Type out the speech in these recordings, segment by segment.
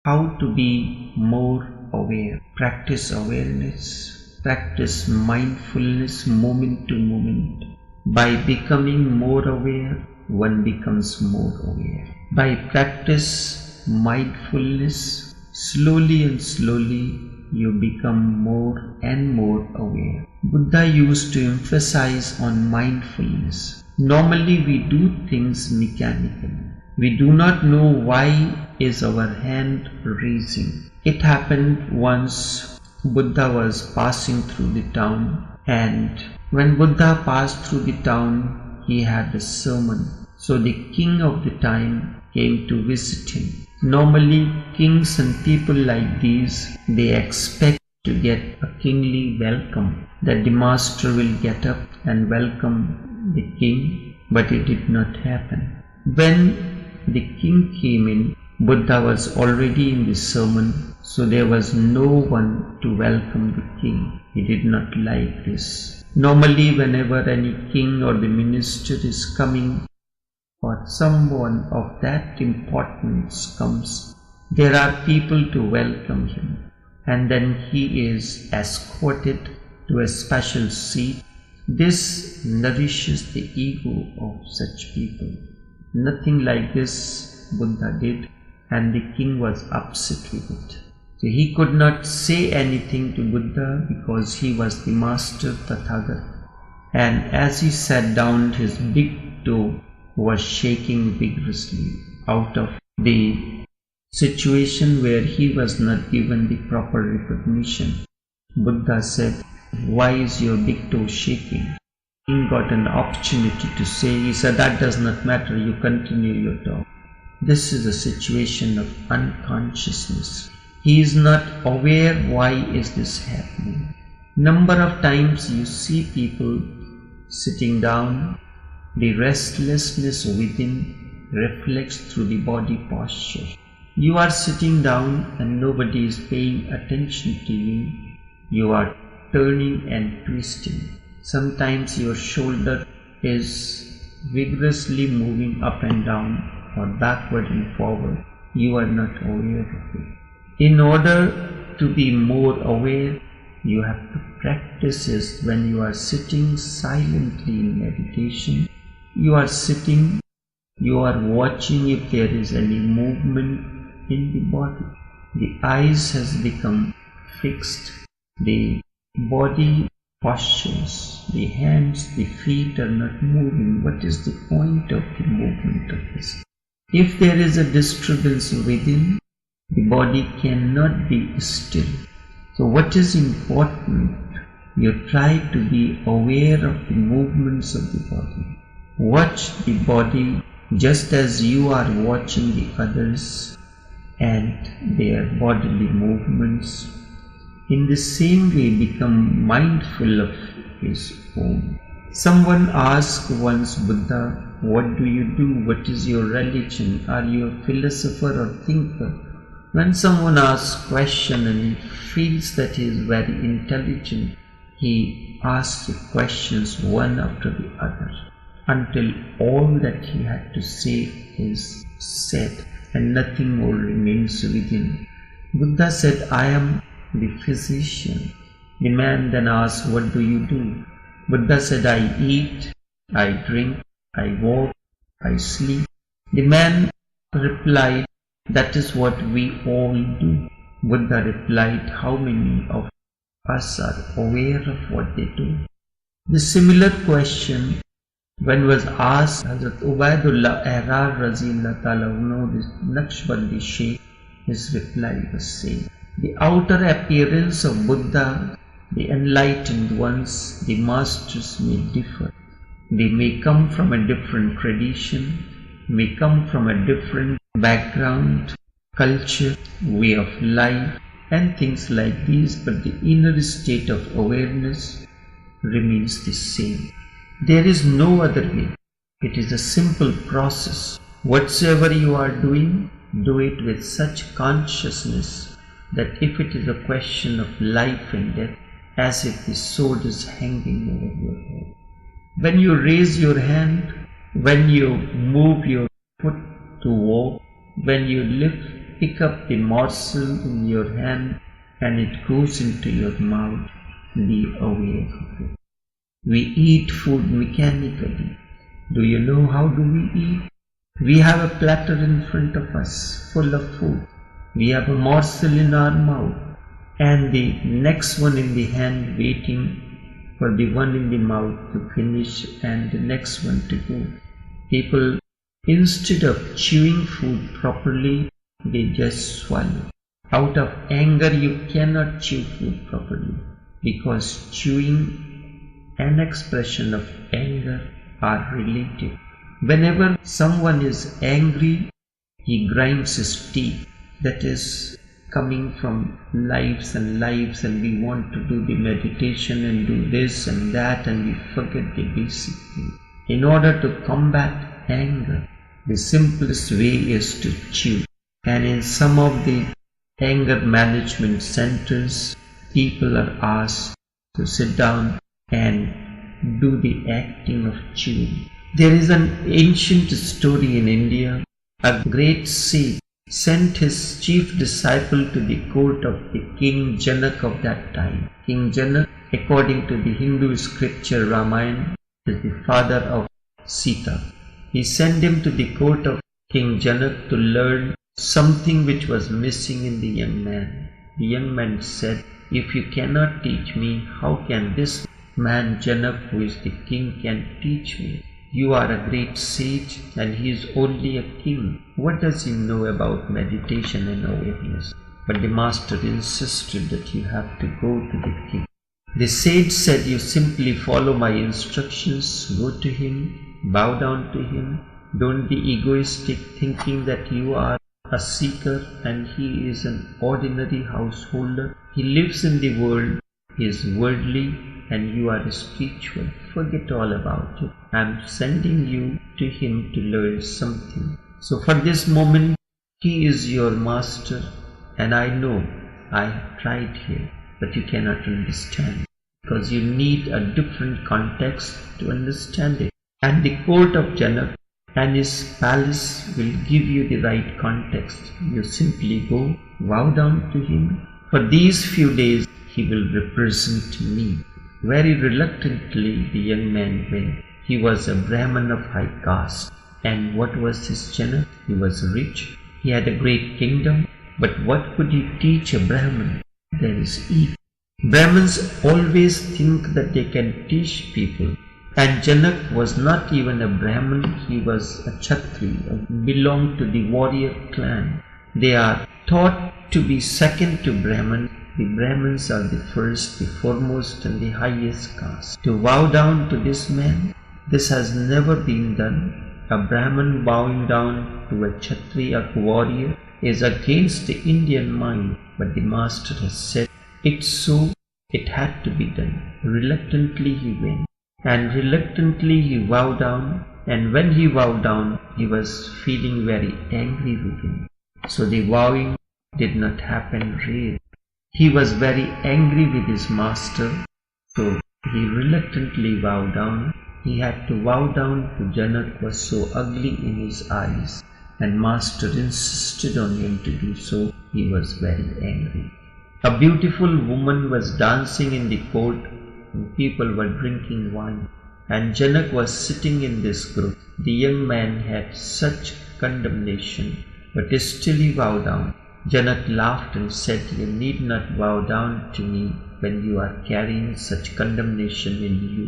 How to be more aware. Practice awareness. Practice mindfulness moment to moment. By becoming more aware, one becomes more aware. By practice mindfulness, slowly and slowly you become more and more aware. Buddha used to emphasize on mindfulness. Normally we do things mechanically. We do not know why is our hand raising. It happened once Buddha was passing through the town, and when Buddha passed through the town, he had a sermon. So the king of the time came to visit him. Normally kings and people like these, they expect to get a kingly welcome, that the master will get up and welcome the king, but it did not happen. When the king came in, Buddha was already in the sermon, so there was no one to welcome the king. He did not like this. Normally whenever any king or the minister is coming, or someone of that importance comes, there are people to welcome him, and then he is escorted to a special seat. This nourishes the ego of such people. Nothing like this Buddha did, and the king was upset with it. So he could not say anything to Buddha because he was the master Tathagata. And as he sat down, his big toe was shaking vigorously out of the situation where he was not given the proper recognition. Buddha said, "Why is your big toe shaking?" King got an opportunity to say, he said, "That does not matter, you continue your talk." This is a situation of unconsciousness. He is not aware why is this happening. Number of times you see people sitting down, the restlessness within reflects through the body posture. You are sitting down and nobody is paying attention to you. You are turning and twisting. Sometimes your shoulder is vigorously moving up and down or backward and forward. You are not aware of it. In order to be more aware, you have to practice this when you are sitting silently in meditation. You are sitting, you are watching if there is any movement in the body. The eyes has become fixed. The body postures, the hands, the feet are not moving. What is the point of the movement of this? If there is a disturbance within, the body cannot be still. So what is important? You try to be aware of the movements of the body. Watch the body just as you are watching the others and their bodily movements. In the same way, become mindful of his own. Someone asked once Buddha, "What do you do? What is your religion? Are you a philosopher or thinker?" When someone asks a question and he feels that he is very intelligent, he asks the questions one after the other until all that he had to say is said and nothing more remains within. Buddha said, "I am the physician." The man then asked, "What do you do?" Buddha said, "I eat, I drink, I walk, I sleep." The man replied, "That is what we all do." Buddha replied, "How many of us are aware of what they do?" The similar question when was asked Hazrat Ubaidullah Ihrar Razillah Ta'ala, the Naqshbandi Sheikh, his reply was same. The outer appearance of Buddha, the enlightened ones, the masters may differ. They may come from a different tradition, may come from a different background, culture, way of life, and things like these, but the inner state of awareness remains the same. There is no other way. It is a simple process. Whatsoever you are doing, do it with such consciousness that if it is a question of life and death, as if the sword is hanging over your head. When you raise your hand, when you move your foot to walk, when you lift pick up the morsel in your hand and it goes into your mouth, be aware of it. We eat food mechanically. Do you know how do we eat? We have a platter in front of us full of food. We have a morsel in our mouth and the next one in the hand waiting for the one in the mouth to finish and the next one to go. People, instead of chewing food properly, they just swallow. Out of anger, you cannot chew food properly because chewing and expression of anger are related. Whenever someone is angry, he grinds his teeth. That is coming from lives and lives, and we want to do the meditation and do this and that, and we forget the basic thing. In order to combat anger, the simplest way is to chew. And in some of the anger management centers, people are asked to sit down and do the acting of chewing. There is an ancient story in India. A great sage sent his chief disciple to the court of the King Janak of that time. King Janak, according to the Hindu scripture Ramayana, is the father of Sita. He sent him to the court of King Janak to learn something which was missing in the young man. The young man said, "If you cannot teach me, how can this man Janak, who is the king, can teach me? You are a great sage and he is only a king. What does he know about meditation and awareness?" But the master insisted that you have to go to the king. The sage said, "You simply follow my instructions, go to him, bow down to him. Don't be egoistic thinking that you are a seeker and he is an ordinary householder. He lives in the world, he is worldly, and you are spiritual. Forget all about it. I am sending you to him to learn something. So for this moment, he is your master, and I know I have tried here, but you cannot understand because you need a different context to understand it. And the court of Janak and his palace will give you the right context. You simply go, bow down to him. For these few days, he will represent me." Very reluctantly, the young man went. He was a Brahmin of high caste. And what was his Janak? He was rich. He had a great kingdom. But what could he teach a Brahmin? There is evil. Brahmins always think that they can teach people. And Janak was not even a Brahmin, he was a Kshatriya, belonged to the warrior clan. They are thought to be second to Brahmin. The Brahmins are the first, the foremost and the highest caste. To bow down to this man, this has never been done. A Brahmin bowing down to a Kshatriya warrior is against the Indian mind. But the master has said, it's so, it had to be done. Reluctantly he went. And reluctantly he bowed down, and when he bowed down, he was feeling very angry within. So the bowing did not happen really. He was very angry with his master, so he reluctantly bowed down. He had to bow down to Janak was so ugly in his eyes, and master insisted on him to do so. He was very angry. A beautiful woman was dancing in the court, and people were drinking wine, and Janak was sitting in this group. The young man had such condemnation, but still he bowed down. Janak laughed and said, "You need not bow down to me when you are carrying such condemnation in you.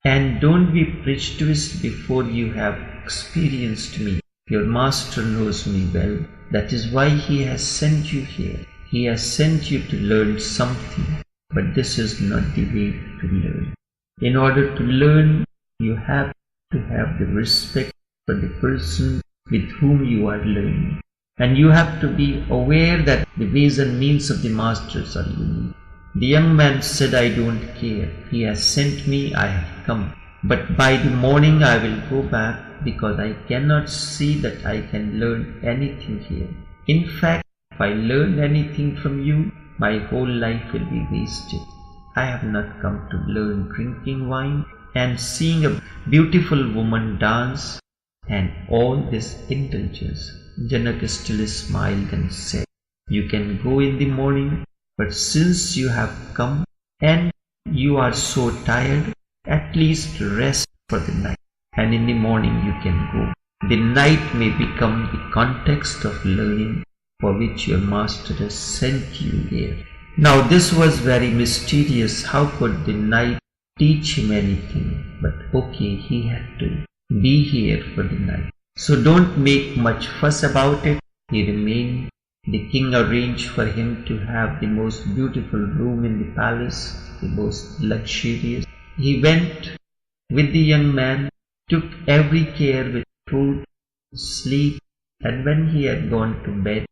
And don't be prejudiced before you have experienced me. Your master knows me well. That is why he has sent you here. He has sent you to learn something. But this is not the way to learn. In order to learn, you have to have the respect for the person with whom you are learning. And you have to be aware that the ways and means of the masters are unique." The young man said, "I don't care. He has sent me, I have come. But by the morning I will go back because I cannot see that I can learn anything here. In fact, if I learn anything from you, my whole life will be wasted. I have not come to learn drinking wine and seeing a beautiful woman dance and all this indulgence. Janaka still smiled and said, "You can go in the morning, but since you have come and you are so tired, at least rest for the night, and in the morning you can go. The night may become the context of learning for which your master has sent you here." Now this was very mysterious. How could the night teach him anything? But okay, he had to be here for the night. So don't make much fuss about it. He remained. The king arranged for him to have the most beautiful room in the palace, the most luxurious. He went with the young man, took every care with food, sleep, and when he had gone to bed,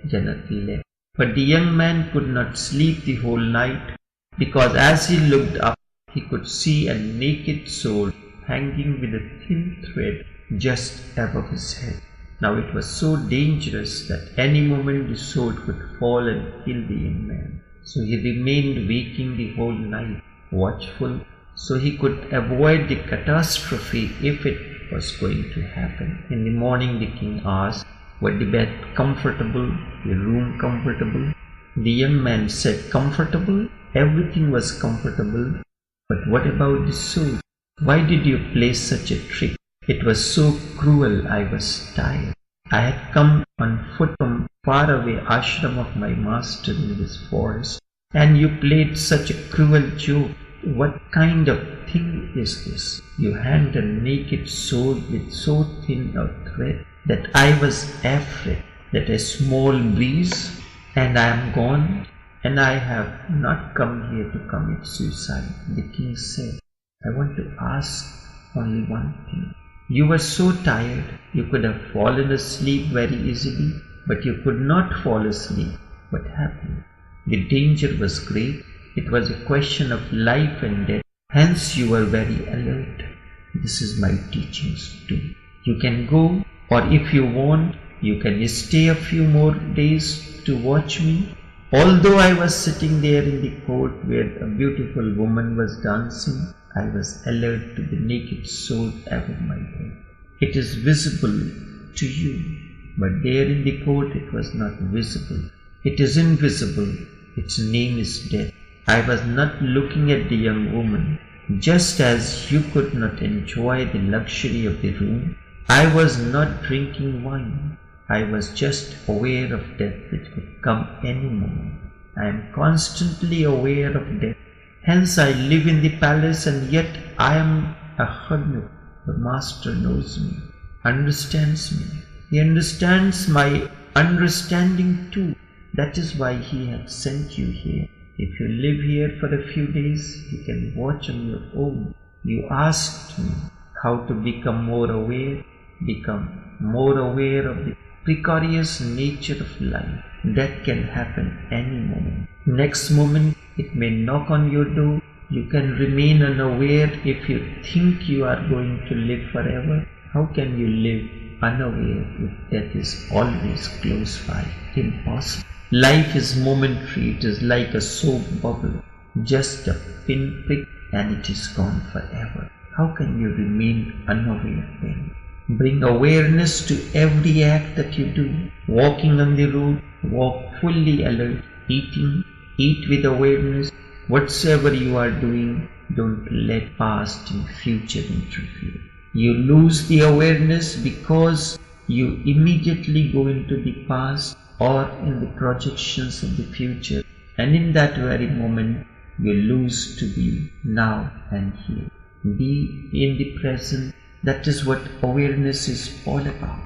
Janaka left. But the young man could not sleep the whole night, because as he looked up, he could see a naked sword hanging with a thin thread just above his head. Now it was so dangerous that any moment the sword could fall and kill the young man. So he remained waking the whole night, watchful, so he could avoid the catastrophe if it was going to happen. In the morning the king asked, "Was the bed comfortable? The room comfortable?" The young man said, "Comfortable? Everything was comfortable. But what about the sword? Why did you play such a trick? It was so cruel. I was tired. I had come on foot from far away ashram of my master in this forest, and you played such a cruel joke. What kind of thing is this? You hanged a naked sword with so thin a thread that I was afraid that a small breeze and I am gone, and I have not come here to commit suicide." The king said, "I want to ask only one thing. You were so tired, you could have fallen asleep very easily, but you could not fall asleep. What happened? The danger was great. It was a question of life and death. Hence you were very alert. This is my teachings too. You can go, or if you want, you can stay a few more days to watch me." Although I was sitting there in the court where a beautiful woman was dancing, I was alert to the naked sword above my head. It is visible to you, but there in the court it was not visible. It is invisible. Its name is death. I was not looking at the young woman. Just as you could not enjoy the luxury of the room, I was not drinking wine. I was just aware of death which could come any moment. I am constantly aware of death. Hence I live in the palace, and yet I am a hermit. The master knows me, understands me. He understands my understanding too. That is why he has sent you here. If you live here for a few days, you can watch on your own. You asked me how to become more aware of the precarious nature of life. That can happen any moment. Next moment, it may knock on your door. You can remain unaware if you think you are going to live forever. How can you live unaware if death is always close by? Impossible. Life is momentary. It is like a soap bubble, just a pinprick, and it is gone forever. How can you remain unaware then? Bring awareness to every act that you do. Walking on the road, walk fully alert. Eating, eat with awareness. Whatsoever you are doing, don't let past and future interfere. You lose the awareness because you immediately go into the past or in the projections of the future, and in that very moment you lose to be now and here. Be in the present. That is what awareness is all about.